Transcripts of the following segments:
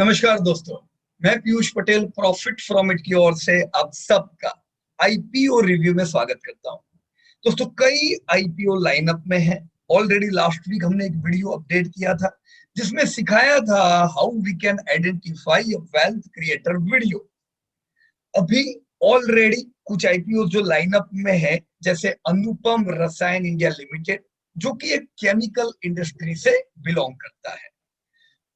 नमस्कार दोस्तों, मैं Piyush Patel profit from it की ओर से आप सबका आईपीओ रिव्यू में स्वागत करता हूं। दोस्तों, कई आईपीओ लाइनअप में है। ऑलरेडी लास्ट वीक हमने एक वीडियो अपडेट किया था जिसमें सिखाया था how we can identify a wealth creator video. अभी ऑलरेडी कुछ आईपीओ जो लाइनअप में है, जैसे अनुपम रसायन इंडिया लिमिटेड, जो कि एक केमिकल इंडस्ट्री से बिलोंग करता है।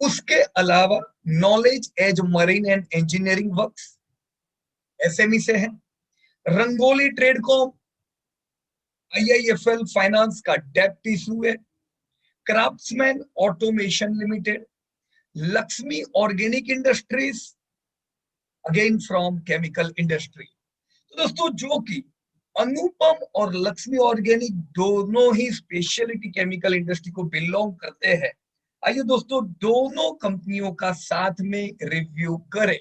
उसके अलावा Knowledge as Marine and Engineering Works SME से है। रंगोली ट्रेडकॉम, आईआईएफएल फाइनेंस का डेप्ट इशू है। Craftsman Automation Limited, Laxmi Organic Industries, again from chemical industry. तो दोस्तों, जो कि अनुपम और लक्ष्मी ऑर्गेनिक दोनों ही स्पेशलिटी केमिकल इंडस्ट्री को बिलोंग करते हैं। आइए दोस्तों, दोनों कंपनियों का साथ में रिव्यू करें,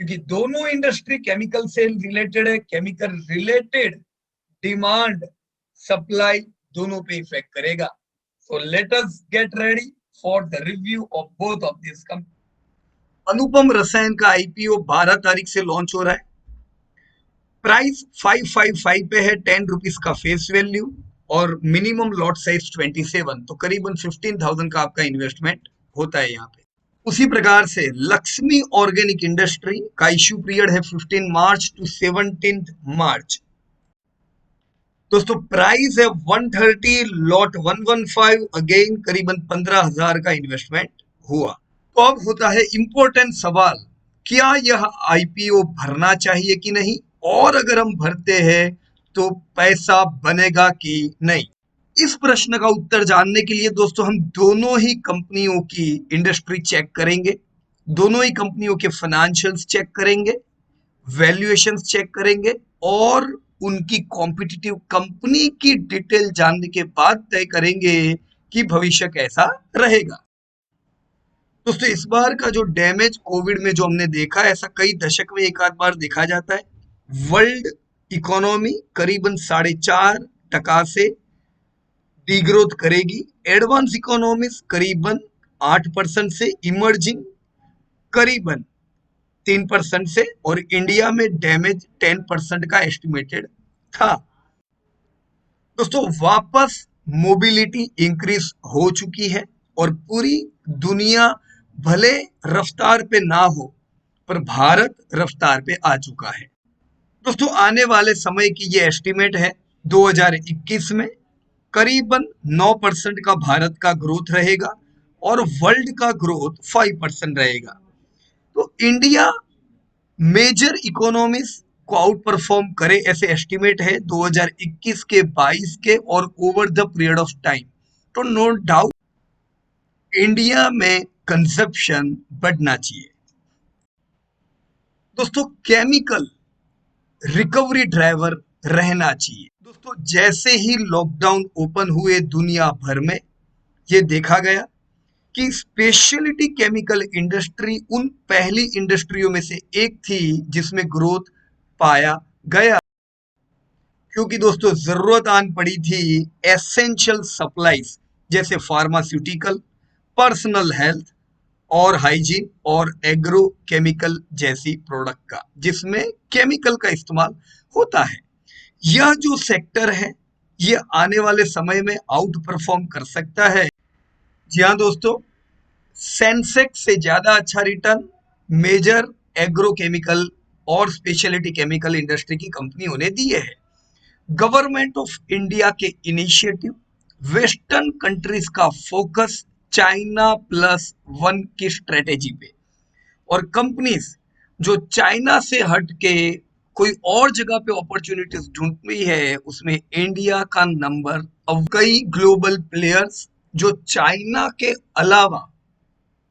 क्योंकि दोनों इंडस्ट्री केमिकल से रिलेटेड है। केमिकल रिलेटेड डिमांड सप्लाई दोनों पे इफेक्ट करेगा। So let us get ready for the review of both of this company. Anupam Rasayan का आईपीओ 12 तारीख से लॉन्च हो रहा है। प्राइस 555 पे है, 10 रुपीज का फेस वैल्यू और मिनिमम लॉट साइज 27, तो करीबन 15,000 का आपका इन्वेस्टमेंट होता है यहाँ पे। उसी प्रकार से लक्ष्मी ऑर्गेनिक इंडस्ट्री का इश्यू पीरियड है 15 मार्च टू 17 मार्च। दोस्तों, प्राइस है 130, लॉट 115, अगेन करीबन 15,000 का इन्वेस्टमेंट हुआ। तो अब होता है इंपॉर्टेंट सवाल, क्या यह आईपीओ भरना चाहिए कि नहीं, और अगर हम भरते हैं तो पैसा बनेगा कि नहीं। इस प्रश्न का उत्तर जानने के लिए दोस्तों हम दोनों ही कंपनियों की इंडस्ट्री चेक करेंगे, दोनों ही कंपनियों के फाइनेंशियल्स चेक करेंगे, वैल्यूएशंस चेक करेंगे और उनकी कॉम्पिटिटिव कंपनी की डिटेल जानने के बाद तय करेंगे कि भविष्य कैसा रहेगा। दोस्तों, इस बार का जो डैमेज कोविड में जो हमने देखा है, ऐसा कई दशक में एक आध बार देखा जाता है। वर्ल्ड इकोनॉमी करीबन 4.5% से डीग्रोथ करेगी, एडवांस इकोनॉमीज करीबन 8% से, इमर्जिंग करीबन 3% से, और इंडिया में डैमेज 10% का एस्टिमेटेड था। दोस्तों, वापस मोबिलिटी इंक्रीज हो चुकी है और पूरी दुनिया भले रफ्तार पे ना हो पर भारत रफ्तार पे आ चुका है। दोस्तों, आने वाले समय की ये एस्टिमेट है 2021 में करीबन 9% का भारत का ग्रोथ रहेगा और वर्ल्ड का ग्रोथ 5% रहेगा। तो इंडिया मेजर इकोनॉमीज को आउट परफॉर्म करे, ऐसे एस्टिमेट है 2021 के 22 के और over the period of time. तो नो डाउट इंडिया में कंजप्शन बढ़ना चाहिए। दोस्तों, केमिकल रिकवरी ड्राइवर रहना चाहिए। दोस्तों, जैसे ही लॉकडाउन ओपन हुए दुनिया भर में, ये देखा गया कि स्पेशलिटी केमिकल इंडस्ट्री उन पहली इंडस्ट्रियों में से एक थी जिसमें ग्रोथ पाया गया, क्योंकि दोस्तों जरूरत आन पड़ी थी एसेंशियल सप्लाईज जैसे फार्मास्यूटिकल, पर्सनल हेल्थ और हाइजीन और एग्रो केमिकल जैसी प्रोडक्ट का, जिसमें केमिकल का इस्तेमाल होता है। यह जो सेक्टर है ये आने वाले समय में आउट परफॉर्म कर सकता है। जी हाँ दोस्तों, सेंसेक्स से ज्यादा अच्छा रिटर्न मेजर एग्रो केमिकल और स्पेशलिटी केमिकल इंडस्ट्री की कंपनियों ने दिए हैं। गवर्नमेंट ऑफ इंडिया के इनिशिएटिव, वेस्टर्न कंट्रीज का फोकस चाइना प्लस वन की स्ट्रेटेजी पे, और कंपनीज जो चाइना से हट के कोई और जगह पे अपॉर्चुनिटीज ढूंढ रही है, उसमें इंडिया का नंबर। अब कई ग्लोबल प्लेयर्स जो चाइना के अलावा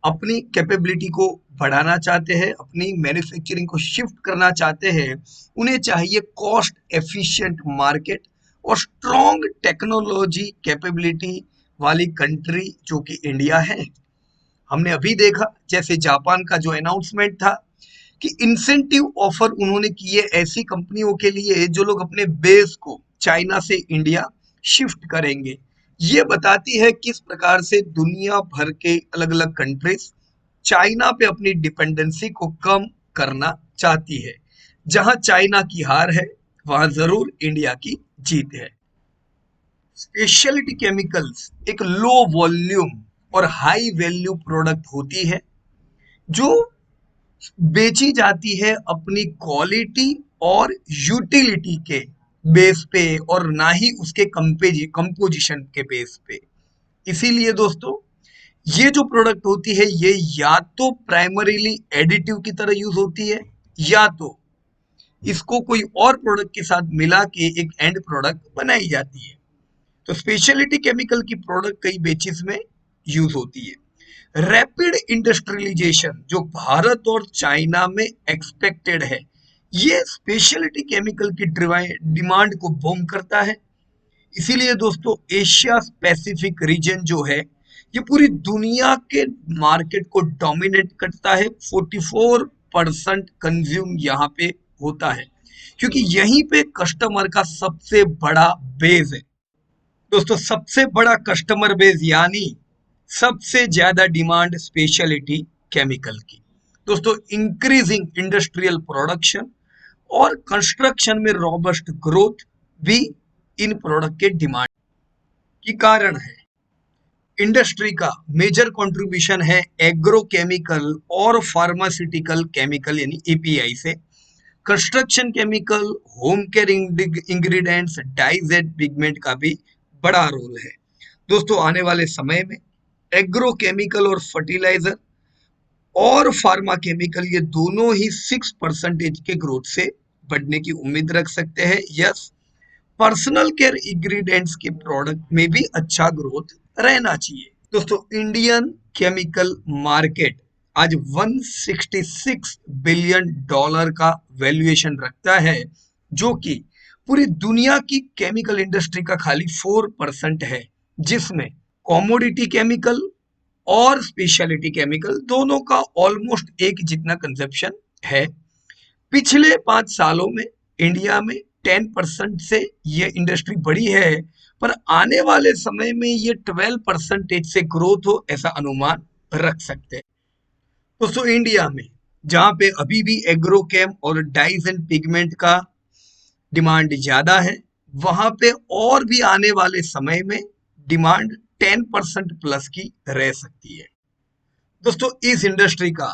अपनी कैपेबिलिटी को बढ़ाना चाहते हैं, अपनी मैन्युफैक्चरिंग को शिफ्ट करना चाहते हैं, उन्हें चाहिए कॉस्ट एफिशिएंट मार्केट और स्ट्रॉन्ग टेक्नोलॉजी कैपेबिलिटी वाली कंट्री जो कि इंडिया है। हमने अभी देखा जैसे जापान का जो अनाउंसमेंट था कि इंसेंटिव ऑफर उन्होंने किए ऐसी कंपनियों के लिए जो लोग अपने बेस को चाइना से इंडिया शिफ्ट करेंगे। ये बताती है किस प्रकार से दुनिया भर के अलग अलग कंट्रीज चाइना पे अपनी डिपेंडेंसी को कम करना चाहती है। जहां चाइना की हार है वहां जरूर इंडिया की जीत है। स्पेशलिटी केमिकल्स एक लो वॉल्यूम और हाई वैल्यू प्रोडक्ट होती है जो बेची जाती है अपनी क्वालिटी और यूटिलिटी के बेस पे और ना ही उसके कंपोजिशन के बेस पे। इसीलिए दोस्तों ये जो प्रोडक्ट होती है ये या तो प्राइमरीली एडिटिव की तरह यूज होती है या तो इसको कोई और प्रोडक्ट के साथ मिला के एक एंड प्रोडक्ट बनाई जाती है। तो स्पेशलिटी केमिकल की प्रोडक्ट कई बेचिस में यूज होती है। रैपिड इंडस्ट्रियलाइजेशन जो भारत और चाइना में एक्सपेक्टेड है ये स्पेशलिटी केमिकल की डिमांड को बूम करता है। इसीलिए दोस्तों एशिया पैसिफिक रीजन जो है ये पूरी दुनिया के मार्केट को डोमिनेट करता है। 44% कंज्यूम यहाँ पे होता है क्योंकि यहीं पे कस्टमर का सबसे बड़ा बेस है। दोस्तों सबसे बड़ा कस्टमर बेस यानी सबसे ज्यादा डिमांड स्पेशलिटी केमिकल की। दोस्तों इंक्रीजिंग इंडस्ट्रियल प्रोडक्शन और कंस्ट्रक्शन में रॉबस्ट ग्रोथ भी इन प्रोडक्ट के डिमांड की कारण है। इंडस्ट्री का मेजर कंट्रीब्यूशन है एग्रोकेमिकल और फार्मास्यूटिकल केमिकल यानी एपीआई से। Construction chemical, home care ingredients, dyes and pigment का भी बड़ा रोल है। दोस्तों आने वाले समय में एग्रोकेमिकल और फर्टिलाइजर और फार्मा केमिकल ये दोनों ही 6% के ग्रोथ से बढ़ने की उम्मीद रख सकते हैं। यस, पर्सनल केयर इंग्रेडिएंट्स के प्रोडक्ट में भी अच्छा ग्रोथ रहना चाहिए। दोस्तों इंडियन केमिकल मार्केट आज 166 बिलियन डॉलर का वैल्यूएशन रखता है जो कि पूरी दुनिया की केमिकल इंडस्ट्री का खाली 4% है, जिसमें कॉमोडिटी केमिकल और स्पेशलिटी केमिकल दोनों का ऑलमोस्ट एक जितना कंजप्शन है। पिछले 5 सालों में इंडिया में 10% से ये इंडस्ट्री बढ़ी है, पर आने वाले समय में ये 12% से ग्रोथ हो ऐसा अनुमान रख सकते हैं। दोस्तों इंडिया में जहां पे अभी भी एग्रोकेम और डाइज एंड पिगमेंट का डिमांड ज्यादा है वहां पे और भी आने वाले समय में डिमांड 10% प्लस की रह सकती है। दोस्तों इस इंडस्ट्री का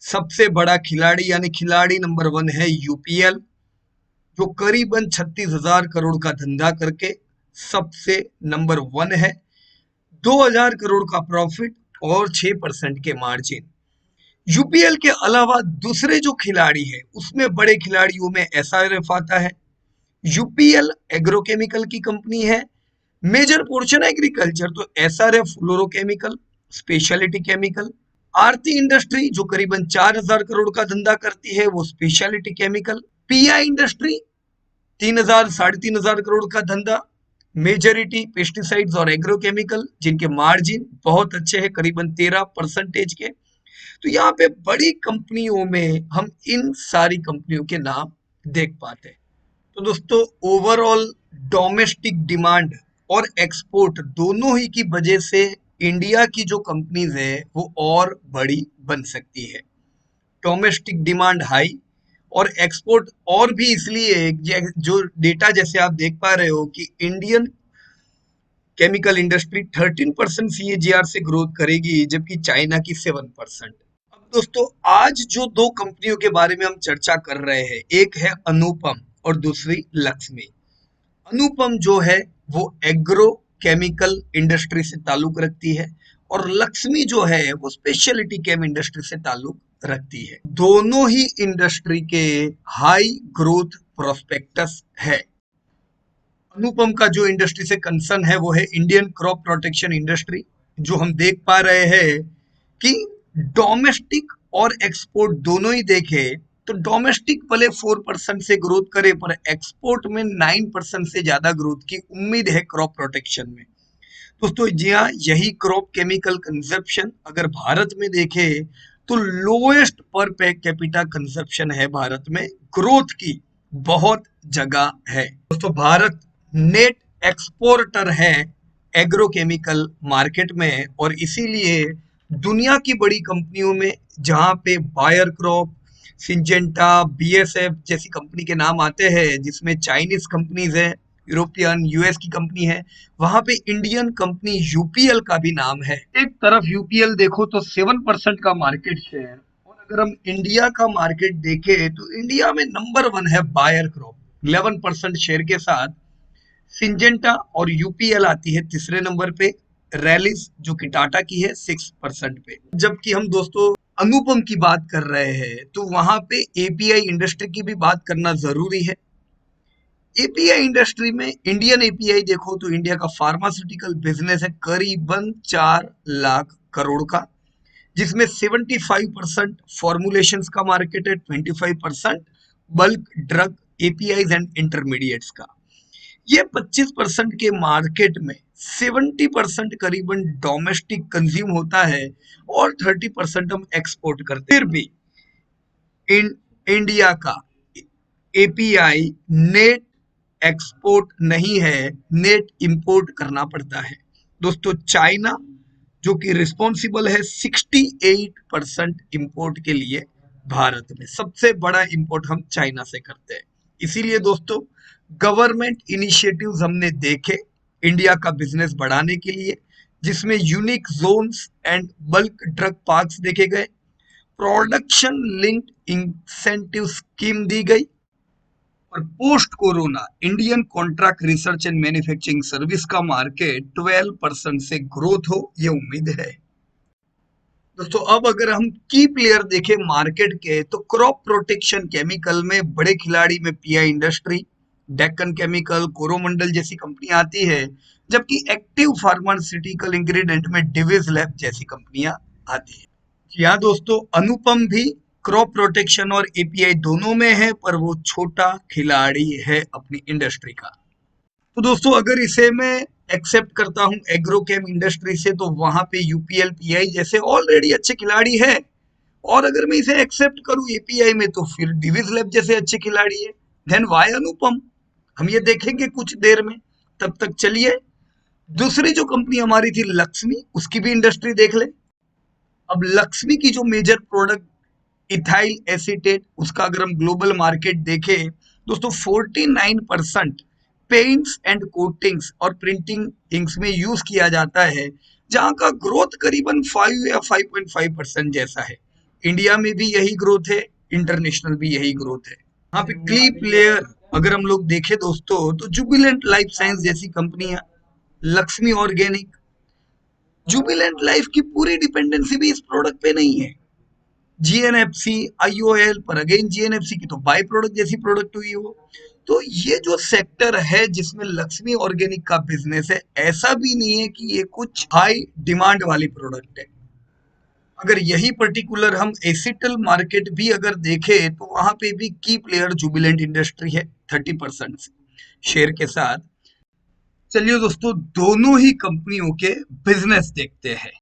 सबसे बड़ा खिलाड़ी यानी खिलाड़ी नंबर 1 है यूपीएल जो करीबन 36,000 करोड़ का धंधा करके सबसे नंबर 1 है। 2,000 करोड़ का प्रॉफिट और 6% के मार्जिन। यूपीएल के अलावा दूसरे जो खिलाड़ी है उसमें बड़े खिलाड़ियों में एसआरएफ आता है। यूपीएल एग्रोकेमिकल की कंपनी है, मेजर पोर्शन एग्रीकल्चर, तो एसआरएफ फ्लोरोकेमिकल स्पेशलिटी केमिकल। आरती इंडस्ट्री जो करीबन 4,000 करोड़ का धंधा करती है वो speciality chemical. Pi industry 3,000 3,500 crore का धंधा, मेजोरिटी पेस्टिसाइड्स और एग्रोकेमिकल जिनके मार्जिन बहुत अच्छे हैं करीबन 13% के। तो यहाँ पे बड़ी कंपनियों में हम इन सारी कंपनियों के नाम देख पाते हैं। तो दोस्तों ओवरऑल डोमेस्टिक डिमांड और एक्सपोर्ट दोनों ही की वजह से इंडिया की जो कंपनीज है वो और बड़ी बन सकती है। डोमेस्टिक डिमांड हाई और एक्सपोर्ट और भी इसलिए जो डेटा जैसे आप देख पा रहे हो कि इंडियन केमिकल इंडस्ट्री 13% सीएजीआर से ग्रोथ करेगी जबकि चाइना की 7%। अब दोस्तों आज जो दो कंपनियों के बारे में हम चर्चा कर रहे हैं एक है अनुपम और दूसरी लक्ष्मी। अनुपम जो है वो एग्रो केमिकल इंडस्ट्री से ताल्लुक रखती है और लक्ष्मी जो है वो स्पेशलिटी केम इंडस्ट्री से ताल्लुक रखती है। दोनों ही इंडस्ट्री के हाई ग्रोथ प्रोस्पेक्टस है। अनुपम का जो इंडस्ट्री से कंसर्न है वो है इंडियन क्रॉप प्रोटेक्शन इंडस्ट्री, जो हम देख पा रहे हैं कि डोमेस्टिक और एक्सपोर्ट दोनों ही देखे तो डोमेस्टिक भले 4% से ग्रोथ करे पर एक्सपोर्ट में 9% से ज्यादा ग्रोथ की उम्मीद है क्रॉप प्रोटेक्शन में। दोस्तों जी हाँ, यही क्रॉप केमिकल कंजप्शन अगर भारत में देखे तो लोएस्ट पर कैपिटा कंजप्शन है भारत में। ग्रोथ की बहुत जगह है। दोस्तों भारत नेट एक्सपोर्टर है एग्रोकेमिकल मार्केट में और इसीलिए दुनिया की बड़ी कंपनियों में जहां पे बायर क्रॉप, सिंजेंटा, बीएसएफ जैसी कंपनी के नाम आते हैं, जिसमें चाइनीज कंपनीज है, यूरोपियन यूएस की कंपनी है, वहां पे इंडियन कंपनी यूपीएल का भी नाम है। एक तरफ यूपीएल देखो तो 7% का मार्केट शेयर, और अगर हम इंडिया का मार्केट देखें तो इंडिया में नंबर 1 है बायर क्रॉप 11% शेयर के साथ। सिंजेंटा और यूपीएल आती है तीसरे नंबर पे, रैलिस जो कि टाटा की है 6% पे। जबकि हम दोस्तों अनुपम की बात कर रहे हैं तो वहां पे एपीआई इंडस्ट्री की भी बात करना जरूरी है। एपीआई इंडस्ट्री में इंडियन एपीआई देखो तो इंडिया का फार्मास्यूटिकल बिजनेस है करीबन 4 लाख करोड़ का, जिसमें 75% फॉर्मुलेशन का मार्केट है, 25% bulk drug API and intermediates का। ये 25% के मार्केट में 70% करीबन डोमेस्टिक कंज्यूम होता है और 30% हम एक्सपोर्ट करते हैं। फिर भी इंडिया का एपीआई नेट एक्सपोर्ट नहीं है, नेट इंपोर्ट करना पड़ता है। दोस्तों चाइना जो कि रिस्पॉन्सिबल है 68% इंपोर्ट के लिए, भारत में सबसे बड़ा इंपोर्ट हम चाइना से करते हैं। इसीलिए दोस्तों गवर्नमेंट इनिशिएटिव्स हमने देखे इंडिया का बिजनेस बढ़ाने के लिए, जिसमें unique zones and bulk drug parks देखे गए, प्रोडक्शन लिंक्ड इंसेंटिव स्कीम दी गई, और post corona Indian contract research and manufacturing service का मार्केट 12% से ग्रोथ हो, ये उम्मीद है। दोस्तों अब अगर हम की प्लेयर देखें मार्केट के तो क्रॉप प्रोटेक्शन केमिकल में बड़े खिलाड़ी में pi industry, Deccan chemical, Coromandel जैसी कंपनी आती है, जबकि एक्टिव फार्मास्यूटिकल इंग्रेडिएंट में डिविस लैब जैसी कंपनियां आती है। जी हाँ दोस्तों, अनुपम भी क्रॉप प्रोटेक्शन और एपीआई दोनों में है, पर वो छोटा खिलाड़ी है अपनी इंडस्ट्री का। तो दोस्तों अगर इसे मैं एक्सेप्ट करता हूं एग्रोकेम इंडस्ट्री से, तो वहां पे यूपीएल पीआई जैसे ऑलरेडी अच्छे खिलाड़ी है, और अगर मैं इसे एक्सेप्ट करूं एपीआई में तो फिर डिविस लैब जैसे अच्छे खिलाड़ी है। देन वाई अनुपम, हम ये देखेंगे कुछ देर में। तब तक चलिए दूसरी जो कंपनी हमारी थी लक्ष्मी, उसकी भी इंडस्ट्री देख ले। अब लक्ष्मी की जो मेजर प्रोडक्ट इथाइल एसीटेट, उसका अगर हम ग्लोबल मार्केट देखें दोस्तों 49% पेंट्स एंड कोटिंग्स और प्रिंटिंग इंक्स में यूज किया जाता है, जहां का ग्रोथ करीबन 5 या 5.5% जैसा है। इंडिया में भी यही ग्रोथ है, इंटरनेशनल भी यही ग्रोथ है। यहाँ पे क्ली प्लेयर अगर हम लोग देखें दोस्तों तो जुबिलेंट लाइफ साइंस जैसी कंपनियां, लक्ष्मी ऑर्गेनिक, जुबिलेंट लाइफ की पूरी डिपेंडेंसी भी इस प्रोडक्ट पे नहीं है। जीएनएफसी, आईओएल पर अगेन जीएनएफसी की तो बाय प्रोडक्ट जैसी प्रोडक्ट हुई वो। तो ये जो सेक्टर है जिसमें लक्ष्मी ऑर्गेनिक का बिजनेस है, ऐसा भी नहीं है कि ये कुछ हाई डिमांड वाली प्रोडक्ट है। अगर यही पर्टिकुलर हम एसिटल मार्केट भी अगर देखें तो वहां पे भी की प्लेयर जुबिलेंट इंडस्ट्री है 30% शेयर के साथ। चलिए दोस्तों दोनों ही कंपनियों के बिजनेस देखते हैं।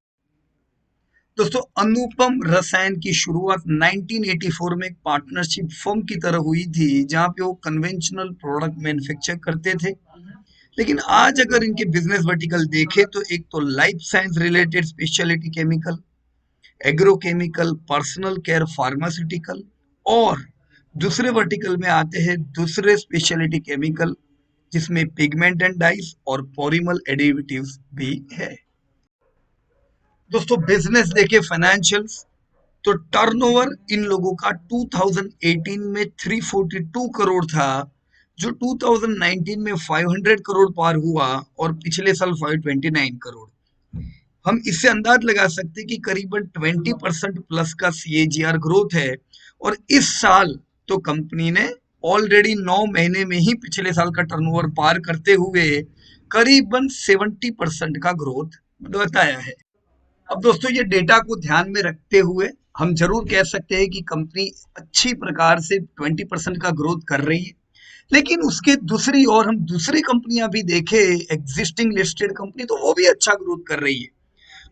दोस्तों अनुपम रसायन की शुरुआत 1984 में एक पार्टनरशिप फर्म की तरह हुई थी, जहां पे वो कन्वेंशनल प्रोडक्ट मैन्युफैक्चर करते थे। लेकिन आज अगर इनके बिजनेस वर्टिकल देखें तो एक तो life science related speciality chemical, agrochemical, personal care pharmaceutical, और दूसरे वर्टिकल में आते हैं दूसरे स्पेशलिटी केमिकल, जिसमें पिगमेंट एंड डाइस और पॉलीमर एडिटिव्स भी है। दोस्तों बिजनेस देखे फाइनेंशियल्स तो टर्नओवर इन लोगों का 2018 में 342 करोड़ था, जो 2019 में 500 करोड़ पार हुआ, और पिछले साल 529 करोड़। हम इससे अंदाज लगा सकते हैं कि करीबन 20% प्लस का सीएजीआर ग्रोथ है, और इस साल तो कंपनी ने ऑलरेडी 9 महीने में ही पिछले साल का टर्नओवर पार करते हुए करीबन 70% का ग्रोथ बताया है। अब दोस्तों ये डेटा को ध्यान में रखते हुए हम जरूर कह सकते हैं कि कंपनी अच्छी प्रकार से 20% का ग्रोथ कर रही है। लेकिन उसके दूसरी ओर हम दूसरी कंपनियां भी देखें, एग्जिस्टिंग लिस्टेड कंपनी, तो वो भी अच्छा ग्रोथ कर रही है।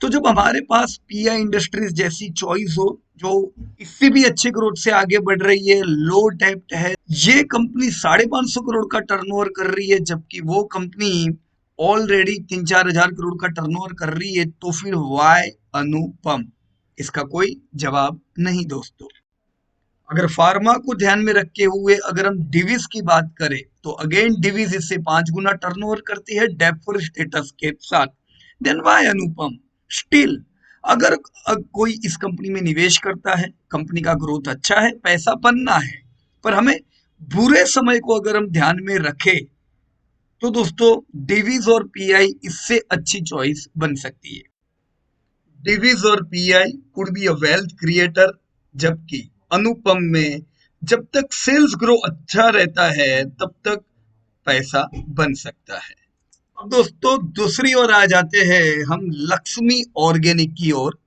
तो जब हमारे पास पीआई इंडस्ट्रीज जैसी चॉइस हो जो इससे भी अच्छे ग्रोथ से आगे बढ़ रही है, लो डेब्ट है, ये कंपनी 550 करोड़ का टर्नओवर कर रही है, जबकि वो कंपनी ऑलरेडी 3-4 हजार करोड़ का टर्नओवर कर रही है, तो फिर वाई अनुपम? इसका कोई जवाब नहीं दोस्तों। अगर फार्मा को ध्यान में रखे हुए अगर हम डिविज की बात करें, तो अगेन डिविज इससे 5 गुना टर्नओवर करती है डेप्थ स्टेटस के साथ। देन वाई अनुपम? स्टिल अगर कोई इस कंपनी में निवेश करता है, कंपनी का ग्रोथ अच्छा है, पैसा बनना है, पर हमें बुरे समय को अगर हम ध्यान में रखें, तो दोस्तों डिविज और पीआई इससे अच्छी चॉइस बन सकती है। डिविज और pi could be a wealth creator, जबकि अनुपम में जब तक सेल्स ग्रो अच्छा रहता है तब तक पैसा बन सकता है। अब दोस्तों दूसरी ओर आ जाते हैं हम लक्ष्मी ऑर्गेनिक की ओर,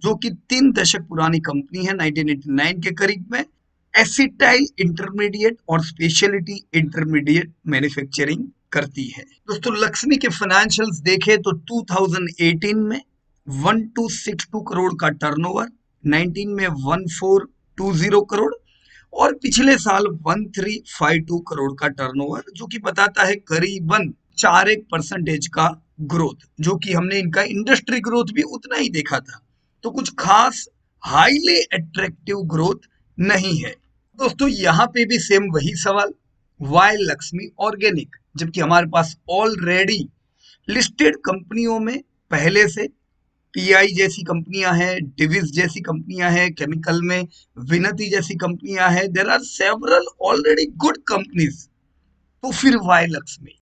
जो कि 3 दशक पुरानी कंपनी है, 1989 के करीब में एसिटाइल इंटरमीडिएट और स्पेशलिटी इंटरमीडिएट मैन्युफैक्चरिंग करती है। दोस्तों लक्ष्मी के फाइनेंशियल्स देखें तो 2018 में 1262 करोड़ का टर्नओवर, 19 में 1420 करोड़ और पिछले साल 1352 करोड़ का टर्नओवर, जो कि बताता है करीबन 4% का ग्रोथ, जो कि हमने इनका इंडस्ट्री ग्रोथ भी उतना ही देखा था। तो कुछ खास हाईली अट्रैक्टिव ग्रोथ नहीं है। दोस्तों यहाँ पे भी सेम वही सवाल, वाई लक्ष्मी ऑर्गेनिक, जबकि हमारे पास ऑलरेडी लिस्टेड कंपनियों में पहले से पीआई जैसी कंपनियां हैं, डिविस जैसी कंपनियां हैं, केमिकल में विनती जैसी कंपनियां हैं, there are several already good companies, तो फिर why Laxmi?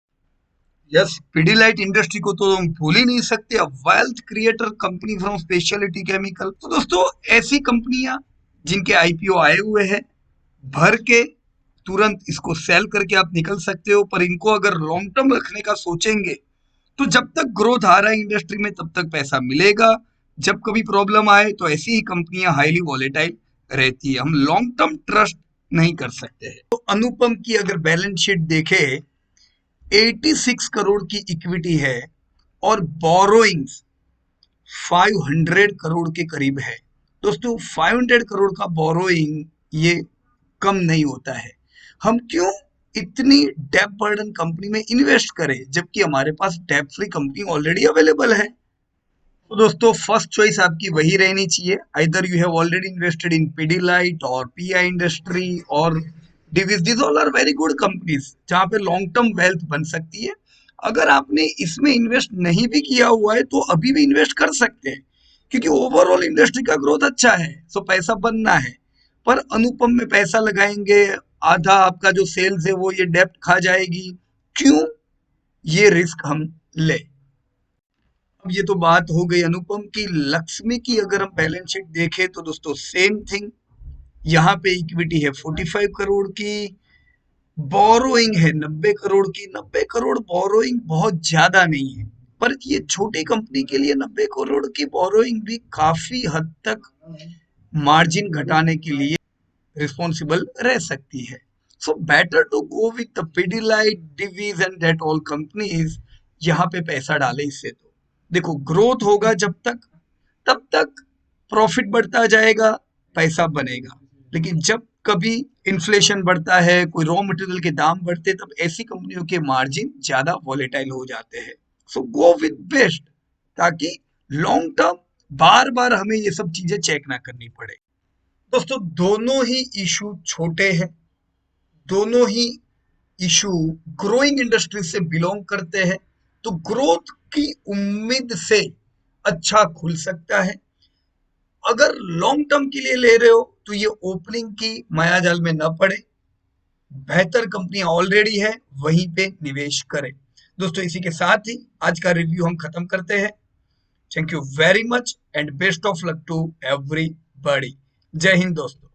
Yes, Pidilite industry को तो हम भूल ही नहीं सकते, अब wealth creator company from speciality chemical. तो दोस्तों ऐसी कंपनियां जिनके आईपीओ आए हुए हैं, भर के तुरंत इसको सेल करके आप निकल सकते हो, पर इनको अगर लॉन्ग टर्म रखने का सोचेंगे तो जब तक ग्रोथ आ रहा है इंडस्ट्री में तब तक पैसा मिलेगा, जब कभी प्रॉब्लम आए तो ऐसी ही कंपनियां हाईली वॉलेटाइल रहती है, हम लॉन्ग टर्म ट्रस्ट नहीं कर सकते हैं। तो अनुपम की अगर बैलेंस शीट देखे, 86 करोड़ की इक्विटी है और बोरोइंग्स 500 करोड़ के करीब है। दोस्तों 500 करोड़ का बोरोइंग ये कम नहीं होता है। हम क्यों इतनी डेप बर्डन कंपनी में इन्वेस्ट करें जबकि हमारे पास debt free company already available है? तो दोस्तों फर्स्ट चॉइस आपकी वही रहनी चाहिए, either you have already invested in Pidilite और पीआई इंडस्ट्री और Divis, this all are very good companies जहां पे लॉन्ग टर्म वेल्थ बन सकती है। अगर आपने इसमें इन्वेस्ट नहीं भी किया हुआ है तो अभी भी इन्वेस्ट कर सकते हैं, क्योंकि ओवरऑल इंडस्ट्री का ग्रोथ अच्छा है, सो पैसा बनना है। पर अनुपम में पैसा लगाएंगे, आधा आपका जो सेल्स है वो ये डेप्ट खा जाएगी, क्यों ये रिस्क हम ले? अब ये तो बात हो गई अनुपम की। लक्ष्मी की अगर हम बैलेंस शीट देखें तो दोस्तों सेम थिंग, यहाँ पे इक्विटी है 45 करोड़ की, बोरोइंग है 90 करोड़ की। 90 करोड़ बोरोइंग बहुत ज्यादा नहीं है, पर ये छोटी कंपनी के लिए 90 करोड़ की बोरोइंग भी काफी हद तक मार्जिन घटाने के लिए रिस्पॉन्सिबल रह सकती है। So better to go with the Pidilite, Divi's and that all companies, यहाँ पे पैसा डाले इससे। तो देखो ग्रोथ होगा जब तक, तब तक प्रॉफिट बढ़ता जाएगा, पैसा बनेगा, लेकिन जब कभी इन्फ्लेशन बढ़ता है, कोई रॉ मटेरियल के दाम बढ़ते, तब ऐसी कंपनियों के मार्जिन ज्यादा वॉलेटाइल हो जाते हैं। सो गो विद बेस्ट, ताकि लॉन्ग टर्म बार बार हमें ये सब चीजें चेक ना करनी पड़े। दोस्तों दोनों ही इशू छोटे हैं, दोनों ही इशू ग्रोइंग इंडस्ट्री से बिलोंग करते हैं, तो ग्रोथ की उम्मीद से अच्छा खुल सकता है। अगर लॉन्ग टर्म के लिए ले रहे हो तो ये ओपनिंग की मायाजाल में न पड़े, बेहतर कंपनी ऑलरेडी है वहीं पे निवेश करें। दोस्तों इसी के साथ ही आज का रिव्यू हम खत्म करते हैं। Thank you very much and best of luck to everybody. जय हिंद दोस्तों।